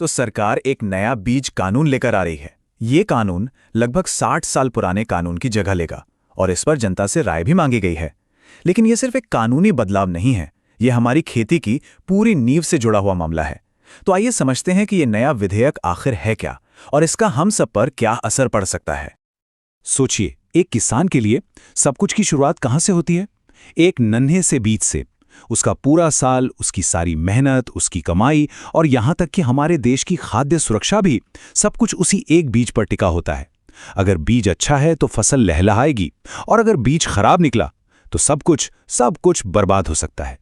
तो सरकार एक नया बीज कानून लेकर आ रही है। ये कानून लगभग 60 साल पुराने कानून की जगह लेगा और इस पर जनता से राय भी मांगी गई है। लेकिन ये सिर्फ एक कानूनी बदलाव नहीं है, ये हमारी खेती की पूरी नींव से जुड़ा हुआ मामला है। तो आइए समझते हैं कि ये नया विधेयक आखिर है क्या और इसका हम सब पर क्या असर पड़ सकता है। सोचिए, एक किसान के लिए सब कुछ की शुरुआत कहाँ से होती है? एक नन्हे से बीज से। उसका पूरा साल, उसकी सारी मेहनत, उसकी कमाई और यहाँ तक कि हमारे देश की खाद्य सुरक्षा भी सब कुछ उसी एक बीज पर टिका होता है। अगर बीज अच्छा है तो फसल लहलहाएगी और अगर बीज खराब निकला तो सब कुछ बर्बाद हो सकता है।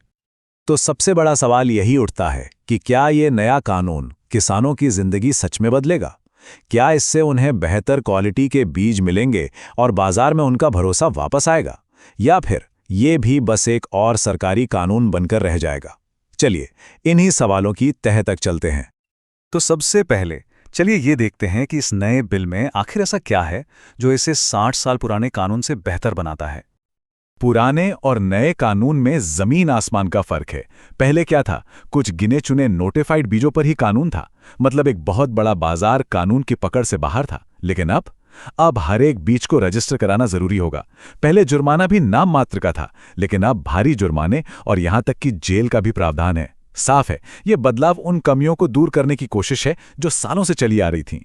तो सबसे बड़ा सवाल यही उठता है कि क्या ये नया कानून किसानों की जिंदगी सच में बदलेगा? क्या इससे उन्हें बेहतर क्वालिटी के बीज मिलेंगे और बाजार में उनका भरोसा वापस आएगा, या फिर ये भी बस एक और सरकारी कानून बनकर रह जाएगा? चलिए इन्हीं सवालों की तह तक चलते हैं। तो सबसे पहले चलिए ये देखते हैं कि इस नए बिल में आखिर ऐसा क्या है जो इसे 60 साल पुराने कानून से बेहतर बनाता है। पुराने और नए कानून में जमीन आसमान का फर्क है। पहले क्या था, कुछ गिने चुने नोटिफाइड बीजों पर ही कानून था, मतलब एक बहुत बड़ा बाजार कानून की पकड़ से बाहर था। लेकिन अब हर एक बीज को रजिस्टर कराना जरूरी होगा। पहले जुर्माना भी नाम मात्र का था, लेकिन अब भारी जुर्माने और यहां तक कि जेल का भी प्रावधान है। साफ है, ये बदलाव उन कमियों को दूर करने की कोशिश है जो सालों से चली आ रही थीं।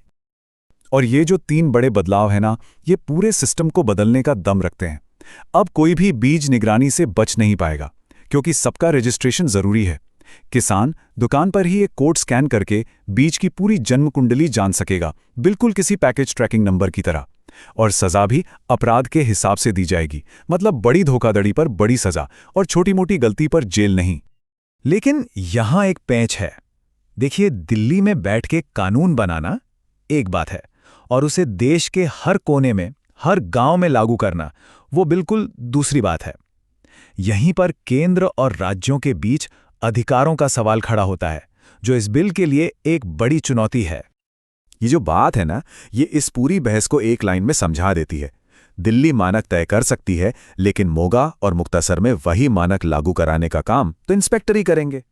और ये जो 3 बड़े बदलाव है ना, ये पूरे सिस्टम को बदलने का दम रखते हैं। अब कोई भी बीज निगरानी से बच नहीं पाएगा, क्योंकि सबका रजिस्ट्रेशन जरूरी है। किसान दुकान पर ही एक कोड स्कैन करके बीज की पूरी जन्म कुंडली जान सकेगा, बिल्कुल किसी पैकेज ट्रैकिंग नंबर की तरह। और सजा भी अपराध के हिसाब से दी जाएगी, मतलब बड़ी धोखाधड़ी पर बड़ी सजा और छोटी मोटी गलती पर जेल नहीं। लेकिन यहां एक पेंच है। देखिए, दिल्ली में बैठ के कानून बनाना एक बात है और उसे देश के हर कोने में, हर गांव में लागू करना वो बिल्कुल दूसरी बात है। यहीं पर केंद्र और राज्यों के बीच अधिकारों का सवाल खड़ा होता है, जो इस बिल के लिए एक बड़ी चुनौती है। ये जो बात है ना, ये इस पूरी बहस को एक लाइन में समझा देती है। दिल्ली मानक तय कर सकती है, लेकिन मोगा और मुक्तसर में वही मानक लागू कराने का काम तो इंस्पेक्टर ही करेंगे।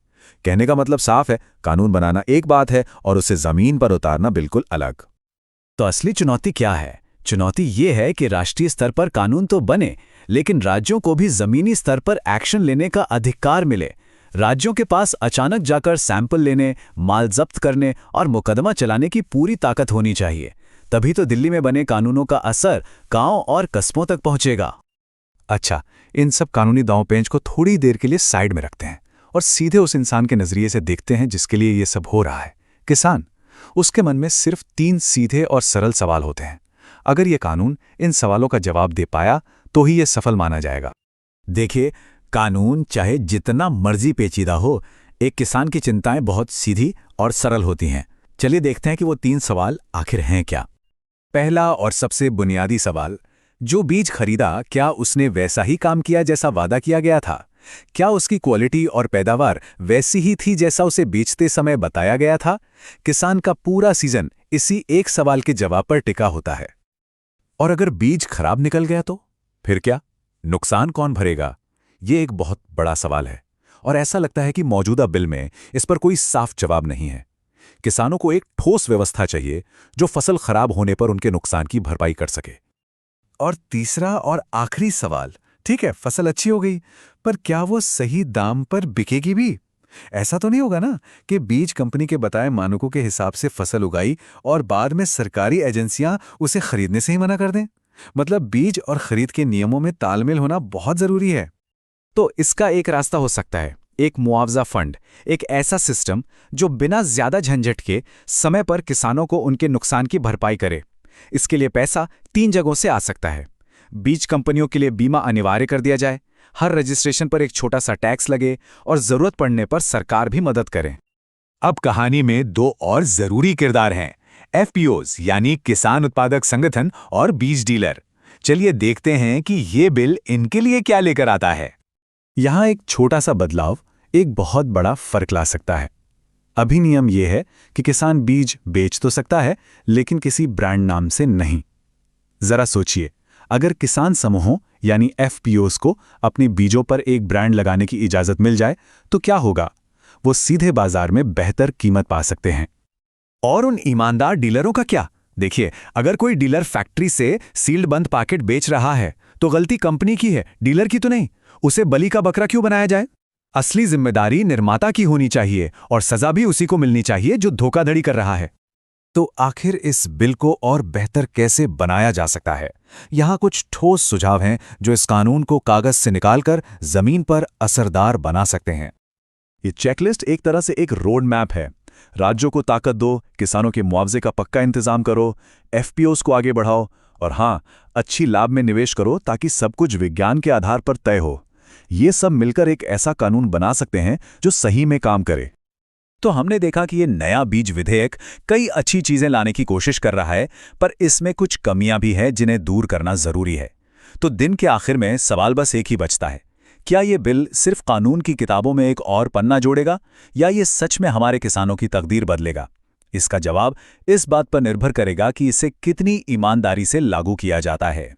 कहने का मतलब साफ है, कानून बनाना एक बात है और उसे जमीन पर उतारना बिल्कुल अलग। तो असली चुनौती क्या है? चुनौती ये है कि राष्ट्रीय स्तर पर कानून तो बने, लेकिन राज्यों को भी जमीनी स्तर पर एक्शन लेने का अधिकार मिले। राज्यों के पास अचानक जाकर सैंपल लेने, माल जब्त करने और मुकदमा चलाने की पूरी ताकत होनी चाहिए। तभी तो दिल्ली में बने कानूनों का असर गांव और कस्बों तक पहुंचेगा। अच्छा, इन सब कानूनी दांव-पेंच को थोड़ी देर के लिए साइड में रखते हैं और सीधे उस इंसान के नजरिए से देखते हैं जिसके लिए ये सब हो रहा है, किसान। उसके मन में सिर्फ 3 सीधे और सरल सवाल होते हैं। अगर ये कानून इन सवालों का जवाब दे पाया तो ही ये सफल माना जाएगा। देखिए, कानून चाहे जितना मर्जी पेचीदा हो, एक किसान की चिंताएं बहुत सीधी और सरल होती हैं। चलिए देखते हैं कि वो 3 सवाल आखिर हैं क्या। पहला और सबसे बुनियादी सवाल, जो बीज खरीदा क्या उसने वैसा ही काम किया जैसा वादा किया गया था? क्या उसकी क्वालिटी और पैदावार वैसी ही थी जैसा उसे बेचते समय बताया गया था? किसान का पूरा सीजन इसी एक सवाल के जवाब पर टिका होता है। और अगर बीज खराब निकल गया तो फिर क्या? नुकसान कौन भरेगा? ये एक बहुत बड़ा सवाल है और ऐसा लगता है कि मौजूदा बिल में इस पर कोई साफ जवाब नहीं है। किसानों को एक ठोस व्यवस्था चाहिए जो फसल खराब होने पर उनके नुकसान की भरपाई कर सके। और तीसरा और आखिरी सवाल, ठीक है, फसल अच्छी हो गई, पर क्या वो सही दाम पर बिकेगी भी? ऐसा तो नहीं होगा ना कि बीज कंपनी के बताए मानकों के हिसाब से फसल उगाई और बाद में सरकारी एजेंसियां उसे खरीदने से ही मना कर दें? मतलब बीज और खरीद के नियमों में तालमेल होना बहुत जरूरी है। तो इसका एक रास्ता हो सकता है, एक मुआवजा फंड, एक ऐसा सिस्टम जो बिना ज्यादा झंझट के समय पर किसानों को उनके नुकसान की भरपाई करे। इसके लिए पैसा 3 जगहों से आ सकता है। बीज कंपनियों के लिए बीमा अनिवार्य कर दिया जाए, हर रजिस्ट्रेशन पर एक छोटा सा टैक्स लगे और जरूरत पड़ने पर सरकार भी मदद करे। अब कहानी में 2 और जरूरी किरदार हैं, एफपीओज यानी किसान उत्पादक संगठन और बीज डीलर। चलिए देखते हैं कि ये बिल इनके लिए क्या लेकर आता है। यहां एक छोटा सा बदलाव एक बहुत बड़ा फर्क ला सकता है। अभी नियम यह है कि किसान बीज बेच तो सकता है, लेकिन किसी ब्रांड नाम से नहीं। जरा सोचिए, अगर किसान समूहों यानी एफपीओज को अपने बीजों पर एक ब्रांड लगाने की इजाजत मिल जाए तो क्या होगा? वो सीधे बाजार में बेहतर कीमत पा सकते हैं। और उन ईमानदार डीलरों का क्या? देखिए, अगर कोई डीलर फैक्ट्री से सील्ड बंद पैकेट बेच रहा है तो गलती कंपनी की है, डीलर की तो नहीं। उसे बलि का बकरा क्यों बनाया जाए? असली जिम्मेदारी निर्माता की होनी चाहिए और सजा भी उसी को मिलनी चाहिए जो धोखाधड़ी कर रहा है। तो आखिर इस बिल को और बेहतर कैसे बनाया जा सकता है? यहाँ कुछ ठोस सुझाव हैं जो इस कानून को कागज से निकालकर जमीन पर असरदार बना सकते हैं। ये चेकलिस्ट एक तरह से एक रोड मैप है। राज्यों को ताकत दो, किसानों के मुआवजे का पक्का इंतजाम करो, एफपीओस को आगे बढ़ाओ और हाँ, अच्छी लाभ में निवेश करो ताकि सब कुछ विज्ञान के आधार पर तय हो। ये सब मिलकर एक ऐसा कानून बना सकते हैं जो सही में काम करे। तो हमने देखा कि ये नया बीज विधेयक कई अच्छी चीजें लाने की कोशिश कर रहा है, पर इसमें कुछ कमियां भी हैं जिन्हें दूर करना जरूरी है। तो दिन के आखिर में सवाल बस एक ही बचता है, क्या ये बिल सिर्फ कानून की किताबों में एक और पन्ना जोड़ेगा या ये सच में हमारे किसानों की तकदीर बदलेगा? इसका जवाब इस बात पर निर्भर करेगा कि इसे कितनी ईमानदारी से लागू किया जाता है।